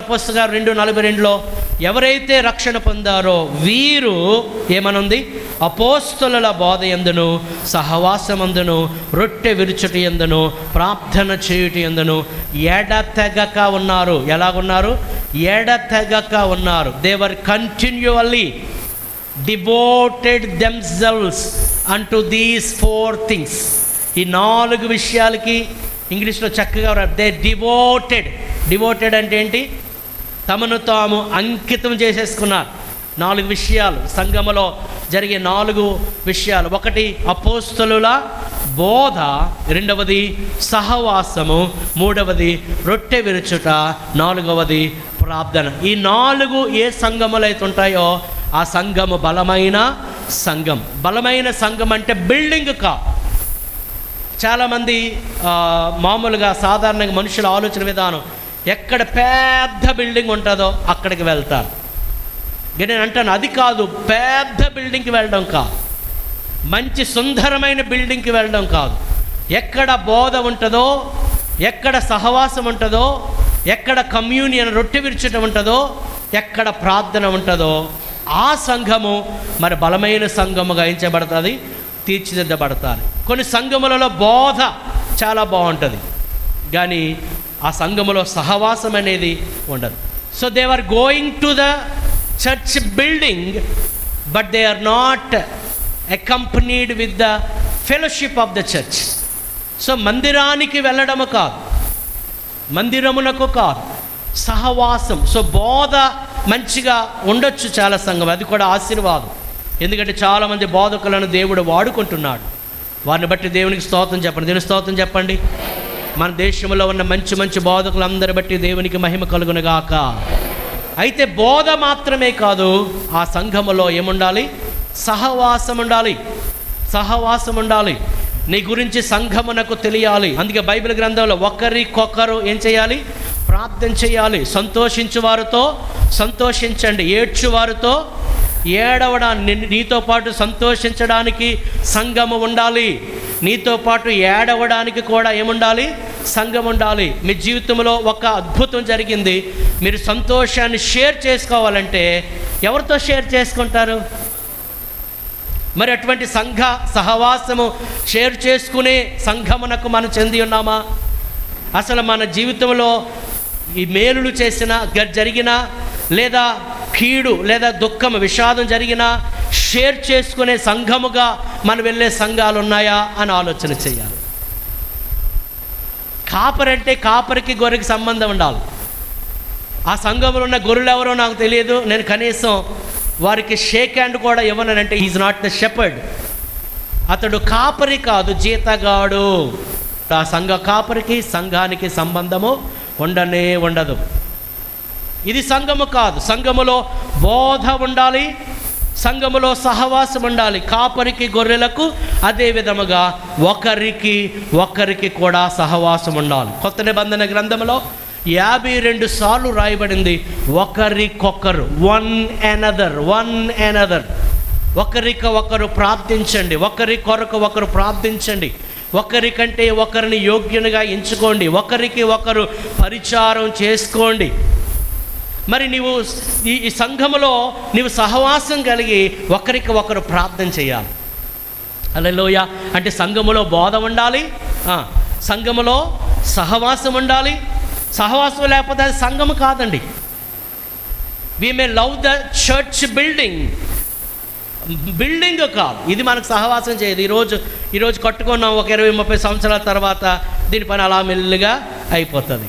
పుస్తకం 2:42లో ఎవరైతే రక్షణ పొందారో వీరు ఏమనుంది, అపోస్తలుల బోధ యందును సహవాసమందును రొట్టె విరుచుట యందును ప్రార్థన చేయుట యందును ఎడతెగక ఉన్నారు. ఎలాగున్నారు? ఎడతెగక ఉన్నారు. They were కంటిన్యూઅల్లీ devoted themselves unto these 4 things. ఈ 4 విషయాలకి ఇంగ్లీష్లో చక్కగా దే డివోటెడ్ అంటే ఏంటి? తమను తాము అంకితం చేసేసుకున్నారు. 4 విషయాలు సంఘములో జరిగే 4 విషయాలు. 1 అపోస్తలుల బోధ, 2వది సహవాసము, 3వది రొట్టె విరుచుట, 4వది ప్రార్థన. ఈ 4 ఏ సంఘములు అయితే ఉంటాయో ఆ సంఘము బలమైన సంఘం. బలమైన సంఘం అంటే బిల్డింగ్ కా. చాలామంది మామూలుగా సాధారణంగా మనుషుల ఆలోచన విధానం, ఎక్కడ పెద్ద బిల్డింగ్ ఉంటుందో అక్కడికి వెళ్తారు. నేను అంటాను అది కాదు. పెద్ద బిల్డింగ్కి వెళ్ళడం కాదు, మంచి సుందరమైన బిల్డింగ్కి వెళ్ళడం కాదు. ఎక్కడ బోధ ఉంటుందో, ఎక్కడ సహవాసం ఉంటుందో, ఎక్కడ కమ్యూనియన్ రొట్టె విరుచటం ఉంటుందో, ఎక్కడ ప్రార్థన ఉంటుందో ఆ సంఘము మరి బలమైన సంఘముగా ఎంచబడుతుంది, తీర్చిదిద్దబడతారు. కొన్ని సంఘములలో బోధ చాలా బాగుంటుంది కానీ ఆ సంఘములో సహవాసం అనేది ఉండదు. So they are going to the church building but they are not accompanied with the fellowship of the church. So మందిరానికి వెళ్ళడము కాదు, మందిరమునకు కాదు, సహవాసం. సో బోధ మంచిగా ఉండొచ్చు చాలా సంఘం, అది కూడా ఆశీర్వాదం. ఎందుకంటే చాలామంది బోధకులను దేవుడు వాడుకుంటున్నాడు. వారిని బట్టి దేవునికి స్తోత్రం చెప్పండి. దేవుని స్తోత్రం చెప్పండి. మన దేశంలో ఉన్న మంచి మంచి బోధకులందరి బట్టి దేవునికి మహిమ కలుగునుగాక. అయితే బోధ మాత్రమే కాదు, ఆ సంఘములో ఏముండాలి? సహవాసం ఉండాలి. సహవాసం ఉండాలి. నీ గురించి సంఘమునకు తెలియాలి. అందుకే బైబిల్ గ్రంథంలో ఒకరికొకరు ఏం చేయాలి? ప్రార్థన చేయాలి. సంతోషించు వారితో సంతోషించండి, ఏడ్చువారితో ఏడవడానికి, నీతో పాటు సంతోషించడానికి సంఘము ఉండాలి. నీతో పాటు ఏడవడానికి కూడా ఏముండాలి? సంఘం ఉండాలి. మీ జీవితంలో ఒక అద్భుతం జరిగింది, మీరు సంతోషాన్ని షేర్ చేసుకోవాలంటే ఎవరితో షేర్ చేసుకుంటారు? మరి అటువంటి సంఘ సహవాసము షేర్ చేసుకునే సంఘమునకు మనం చెంది ఉన్నామా? అసలు మన జీవితంలో ఈ మేలులు చేసినా, జరిగినా, లేదా కీడు లేదా దుఃఖం విషాదం జరిగినా షేర్ చేసుకునే సంఘముగా మనం వెళ్ళే సంఘాలు ఉన్నాయా అని ఆలోచన చేయాలి. కాపరంటే కాపరికి గొర్రెకి సంబంధం ఉండాలి. ఆ సంఘంలో ఉన్న గొర్రెలు ఎవరో నాకు తెలియదు, నేను కనీసం వారికి షేక్ హ్యాండ్ కూడా ఇవ్వనంటే ఈజ్ నాట్ ద షెపర్డ్. అతడు కాపరి కాదు, జీతగాడు. ఆ సంఘ కాపరికి సంఘానికి సంబంధము ఉండనే ఉండదు. ఇది సంఘము కాదు. సంఘములో బోధ ఉండాలి, సంఘములో సహవాసం ఉండాలి. కాపరికి గొర్రెలకు అదే విధముగా ఒకరికి కూడా సహవాసం ఉండాలి. కొత్త నిబంధన గ్రంథంలో 52 సార్లు రాయబడింది ఒకరికొకరు, వన్ ఎనదర్. ఒకరికి ఒకరు ప్రార్థించండి, ఒకరి కొరకు ఒకరు ప్రార్థించండి, ఒకరికంటే ఒకరిని యోగ్యునిగా ఎంచుకోండి, ఒకరికి ఒకరు పరిచారం చేసుకోండి. మరి నీవు ఈ సంఘములో నీవు సహవాసం కలిగి ఒకరికి ఒకరు ప్రార్థన చేయాలి. హల్లెలూయా. అంటే సంఘములో బోధ ఉండాలి, సంఘములో సహవాసం ఉండాలి. సహవాసం లేకపోతే అది సంఘము కాదండి. వి మే లవ్ ద చర్చ్ బిల్డింగ్ కాదు, ఇది మనకు సహవాసం చేయదు. ఈరోజు కట్టుకున్నాం, ఒక 20-30 సంవత్సరాల తర్వాత దీని పని అలా మెల్లిగా అయిపోతుంది.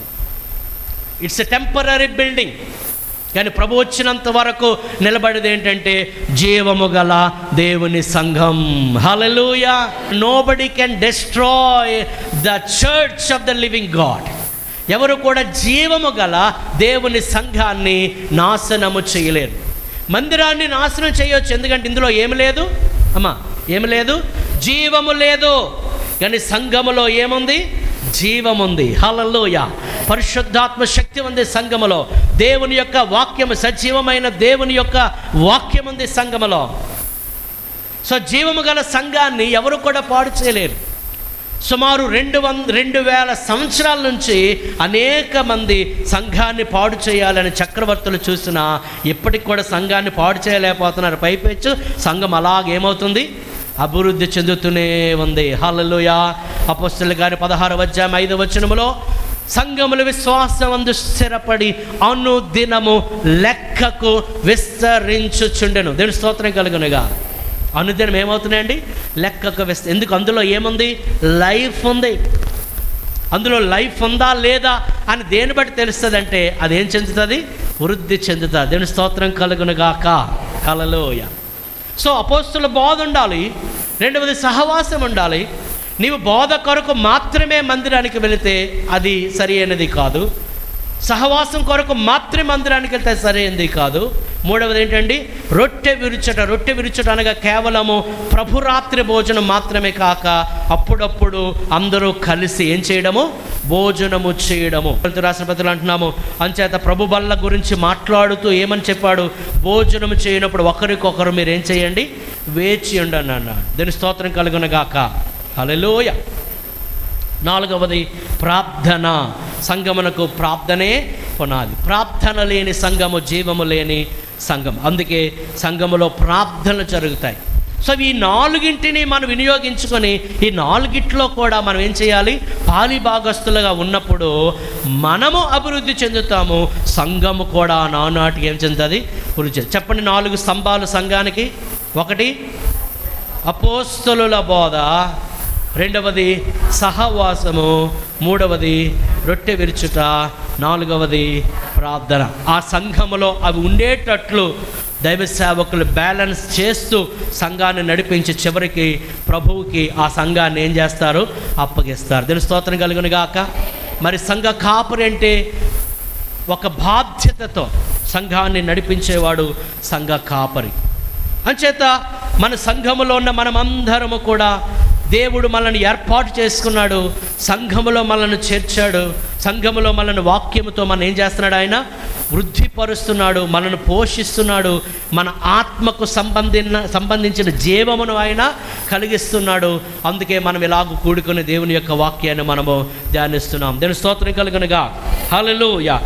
It's a temporary building. కానీ ప్రభు వచ్చినంత వరకు నిలబడేది ఏంటంటే జీవము గల దేవుని సంఘం. Hallelujah. Nobody can destroy the church of the living God. ఎవరు కూడా జీవము గల దేవుని సంఘాన్ని నాశనము చేయలేరు. మందిరాన్ని నాశనం చేయొచ్చు, ఎందుకంటే ఇందులో ఏమి లేదు ఏమి లేదు, జీవము లేదు. కానీ సంఘములో ఏముంది? జీవముంది. హల్లెలూయా. పరిశుద్ధాత్మ శక్తి ఉంది సంఘములో. దేవుని యొక్క వాక్యము, సజీవమైన దేవుని యొక్క వాక్యం ఉంది సంఘములో. సో జీవము గల సంఘాన్ని ఎవరు కూడా పాడు చేయలేరు. సుమారు 2000 సంవత్సరాల నుంచి అనేక మంది సంఘాన్ని పాడు చేయాలని చక్రవర్తులు చూసినా ఇప్పటికి కూడా సంఘాన్ని పాడు చేయలేకపోతున్నారు. పైపెచ్చు సంఘం అలాగేమవుతుంది, అభివృద్ధి చెందుతూనే ఉంది. హల్లెలూయా. అపోస్తలుల గారి 16వ అధ్యాయం 5వ వచనములో సంఘములు విశ్వాసమందు స్థిరపడి అనుదినము లెక్కకు విస్తరించుచుండెను. దేవుని స్తోత్రం కలుగునుగా. అనుదినం ఏమవుతున్నాయండి, లెక్కకు ఎందుకు? అందులో ఏముంది, లైఫ్ ఉంది. అందులో లైఫ్ ఉందా లేదా అని దేని బట్టి తెలుస్తుంది అంటే అదేం చెందుతుంది, వృద్ధి చెందుతుంది. దేవుని స్తోత్రం కలుగునుగాక. హల్లెలూయా. సో అపోస్తలుల బోధ ఉండాలి, రెండవది సహవాసం ఉండాలి. నీవు బోధ కొరకు మాత్రమే మందిరానికి వెళితే అది సరి అయినది కాదు. సహవాసం కొరకు మాత్రమే మందిరానికి వెళ్తే సరైనది కాదు. మూడవది ఏంటండి, రొట్టె విరుచుట అనగా కేవలము ప్రభురాత్రి భోజనం మాత్రమే కాక అప్పుడప్పుడు అందరూ కలిసి ఏం చేయడము, భోజనము చేయడము. రాసిన పత్రికలు అంటున్నాము, అంచేత ప్రభు బల్ల గురించి మాట్లాడుతూ ఏమని చెప్పాడు, భోజనము చేయనప్పుడు ఒకరికొకరు మీరు ఏం చేయండి, వేచి ఉండండి అన్నాడు. దీని స్తోత్రం కలుగునగాక. హల్లెలూయా. నాలుగవది ప్రార్థన. సంఘమునకు ప్రార్థనే పునాది. ప్రార్థన లేని సంఘము జీవము లేని సంఘం. అందుకే సంఘములో ప్రార్థనలు జరుగుతాయి. సో ఈ 4గింటిని మనం వినియోగించుకొని ఈ 4గిట్లో కూడా మనం ఏం చేయాలి, పాలిభాగస్తులుగా ఉన్నప్పుడు మనము అభివృద్ధి చెందుతాము, సంఘము కూడా నానాటికి ఏం చెందుతుంది, వృద్ధి. చెప్పండి, 4 స్తంభాలు సంఘానికి. 1 అపోస్తలుల బోధ, రెండవది సహవాసము, మూడవది రొట్టె విరుచుట, నాలుగవది ప్రార్థన. ఆ సంఘములో అవి ఉండేటట్లు దైవ సేవకులు బ్యాలెన్స్ చేస్తూ సంఘాన్ని నడిపించి చివరికి ప్రభువుకి ఆ సంఘాన్ని ఏం చేస్తారు, అప్పగిస్తారు. దీని స్తోత్రం కలుగునుగాక. మరి సంఘ కాపరి అంటే ఒక బాధ్యతతో సంఘాన్ని నడిపించేవాడు సంఘ కాపరి. అంచేత మన సంఘములో ఉన్న మనమందరము కూడా దేవుడు మనల్ని ఏర్పాటు చేసుకున్నాడు, సంఘములో మనల్ని చేర్చాడు, సంఘములో మనల్ని వాక్యముతో మనం ఏం చేస్తున్నాడు, ఆయన వృద్ధిపరుస్తున్నాడు, మనల్ని పోషిస్తున్నాడు, మన ఆత్మకు సంబంధించిన జీవమును ఆయన కలిగిస్తున్నాడు. అందుకే మనం ఇలాగ కూడుకుని దేవుని యొక్క వాక్యాన్ని మనము ధ్యానిస్తున్నాం. దేవుని స్తోత్రం కలుగునుగా. హల్లెలూయా.